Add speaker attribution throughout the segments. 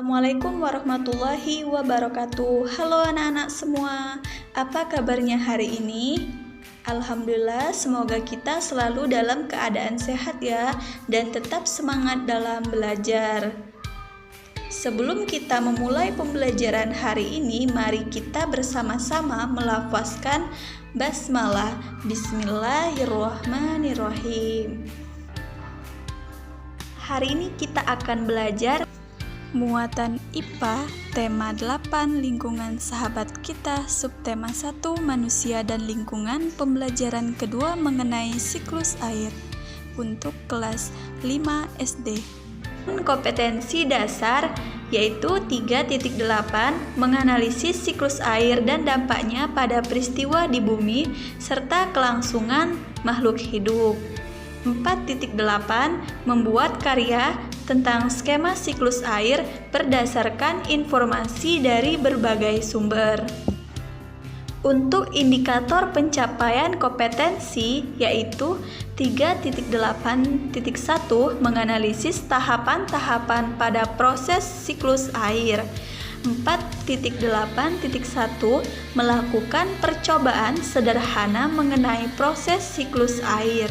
Speaker 1: Assalamualaikum warahmatullahi wabarakatuh. Halo anak-anak semua, apa kabarnya hari ini? Alhamdulillah, semoga kita selalu dalam keadaan sehat ya, dan tetap semangat dalam belajar. Sebelum kita memulai pembelajaran hari ini, mari kita bersama-sama melafazkan basmalah. Bismillahirrahmanirrahim. Hari ini kita akan belajar muatan IPA, tema 8 lingkungan sahabat kita, subtema 1 manusia dan lingkungan, pembelajaran kedua mengenai siklus air untuk kelas 5 SD. Kompetensi dasar yaitu 3.8 menganalisis siklus air dan dampaknya pada peristiwa di bumi serta kelangsungan makhluk hidup. 4.8 membuat karya tentang skema siklus air berdasarkan informasi dari berbagai sumber. Untuk indikator pencapaian kompetensi yaitu 3.8.1 menganalisis tahapan-tahapan pada proses siklus air. 4.8.1 melakukan percobaan sederhana mengenai proses siklus air.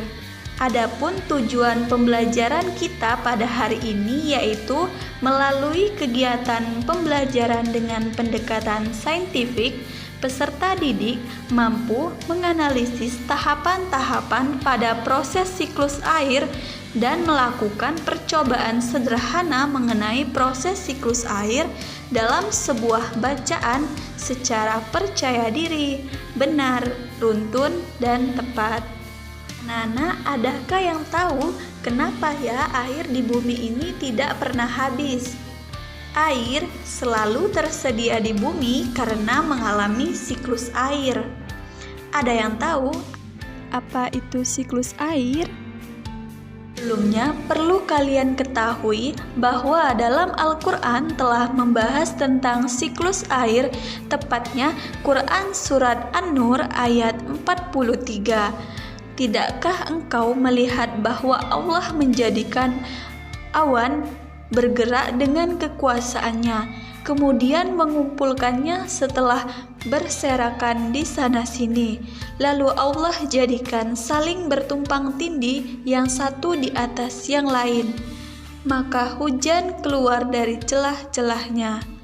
Speaker 1: Adapun tujuan pembelajaran kita pada hari ini yaitu melalui kegiatan pembelajaran dengan pendekatan saintifik, peserta didik mampu menganalisis tahapan-tahapan pada proses siklus air dan melakukan percobaan sederhana mengenai proses siklus air dalam sebuah bacaan secara percaya diri, benar, runtun, dan tepat. Nana, adakah yang tahu kenapa ya air di bumi ini tidak pernah habis? Air selalu tersedia di bumi karena mengalami siklus air. Ada yang tahu apa itu siklus air? Sebelumnya, perlu kalian ketahui bahwa dalam Al-Quran telah membahas tentang siklus air, tepatnya Quran Surat An-Nur ayat 43. Tidakkah engkau melihat bahwa Allah menjadikan awan bergerak dengan kekuasaannya, kemudian mengumpulkannya setelah berserakan di sana-sini. Lalu Allah jadikan saling bertumpang tindih yang satu di atas yang lain. Maka hujan keluar dari celah-celahnya.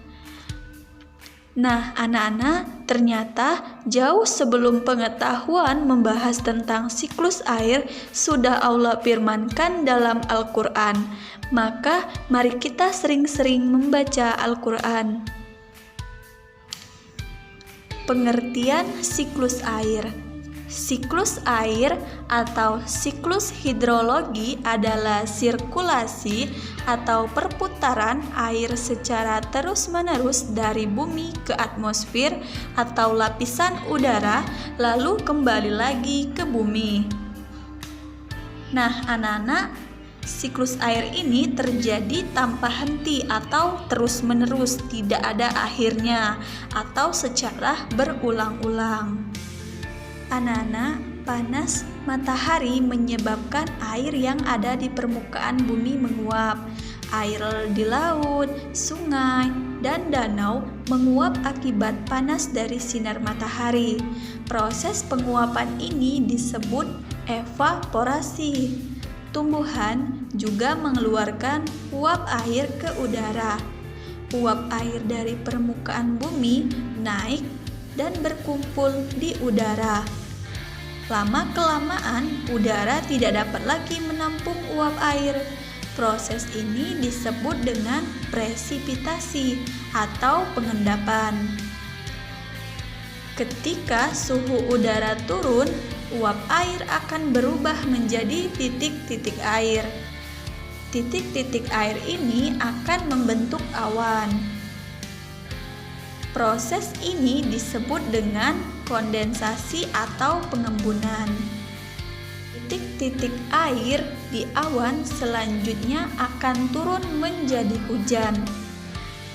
Speaker 1: Nah, anak-anak, ternyata jauh sebelum pengetahuan membahas tentang siklus air sudah Allah firmankan dalam Al-Quran. Maka mari kita sering-sering membaca Al-Quran. Pengertian siklus air. Siklus air atau siklus hidrologi adalah sirkulasi atau perputaran air secara terus-menerus dari bumi ke atmosfer atau lapisan udara lalu kembali lagi ke bumi. Nah, anak-anak, siklus air ini terjadi tanpa henti atau terus-menerus, tidak ada akhirnya atau secara berulang-ulang. Anak-anak, panas matahari menyebabkan air yang ada di permukaan bumi menguap. Air di laut, sungai, dan danau menguap akibat panas dari sinar matahari. Proses penguapan ini disebut evaporasi. Tumbuhan juga mengeluarkan uap air ke udara. Uap air dari permukaan bumi naik dan berkumpul di udara. Lama-kelamaan, udara tidak dapat lagi menampung uap air. Proses ini disebut dengan presipitasi atau pengendapan. Ketika suhu udara turun, uap air akan berubah menjadi titik-titik air. Titik-titik air ini akan membentuk awan. Proses ini disebut dengan kondensasi atau pengembunan. Titik-titik air di awan selanjutnya akan turun menjadi hujan.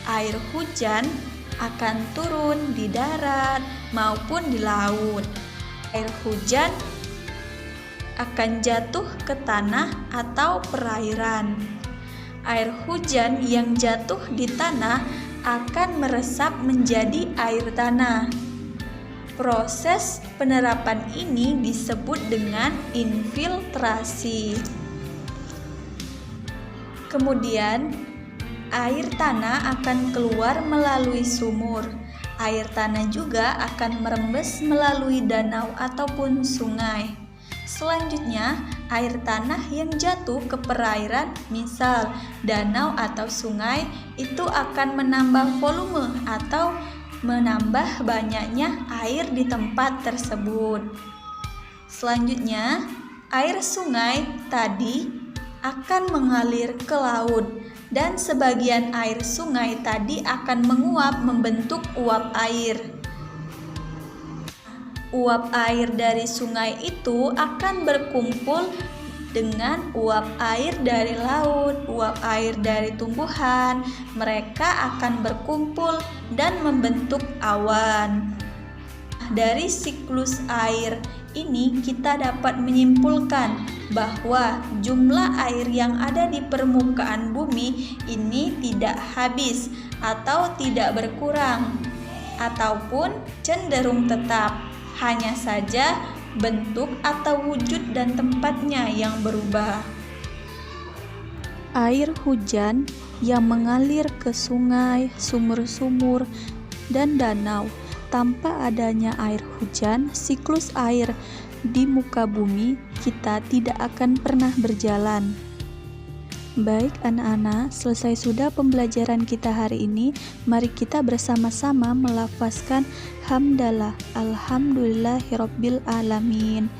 Speaker 1: Air hujan akan turun di darat maupun di laut. Air hujan akan jatuh ke tanah atau perairan. Air hujan yang jatuh di tanah akan meresap menjadi air tanah. Proses penerapan ini disebut dengan infiltrasi. Kemudian, air tanah akan keluar melalui sumur. Air tanah juga akan merembes melalui danau ataupun sungai. Selanjutnya, air tanah yang jatuh ke perairan, misal danau atau sungai, itu akan menambah volume atau menambah banyaknya air di tempat tersebut. Selanjutnya, air sungai tadi akan mengalir ke laut dan sebagian air sungai tadi akan menguap membentuk uap air. Uap air dari sungai itu akan berkumpul dengan uap air dari laut, uap air dari tumbuhan. Mereka akan berkumpul dan membentuk awan. Dari siklus air ini kita dapat menyimpulkan bahwa jumlah air yang ada di permukaan bumi ini tidak habis atau tidak berkurang ataupun cenderung tetap. Hanya saja bentuk atau wujud dan tempatnya yang berubah. Air hujan yang mengalir ke sungai, sumur-sumur, dan danau. Tanpa adanya air hujan, siklus air di muka bumi kita tidak akan pernah berjalan. Baik anak-anak, selesai sudah pembelajaran kita hari ini. Mari kita bersama-sama melafazkan hamdalah, alhamdulillahirabbil alamin.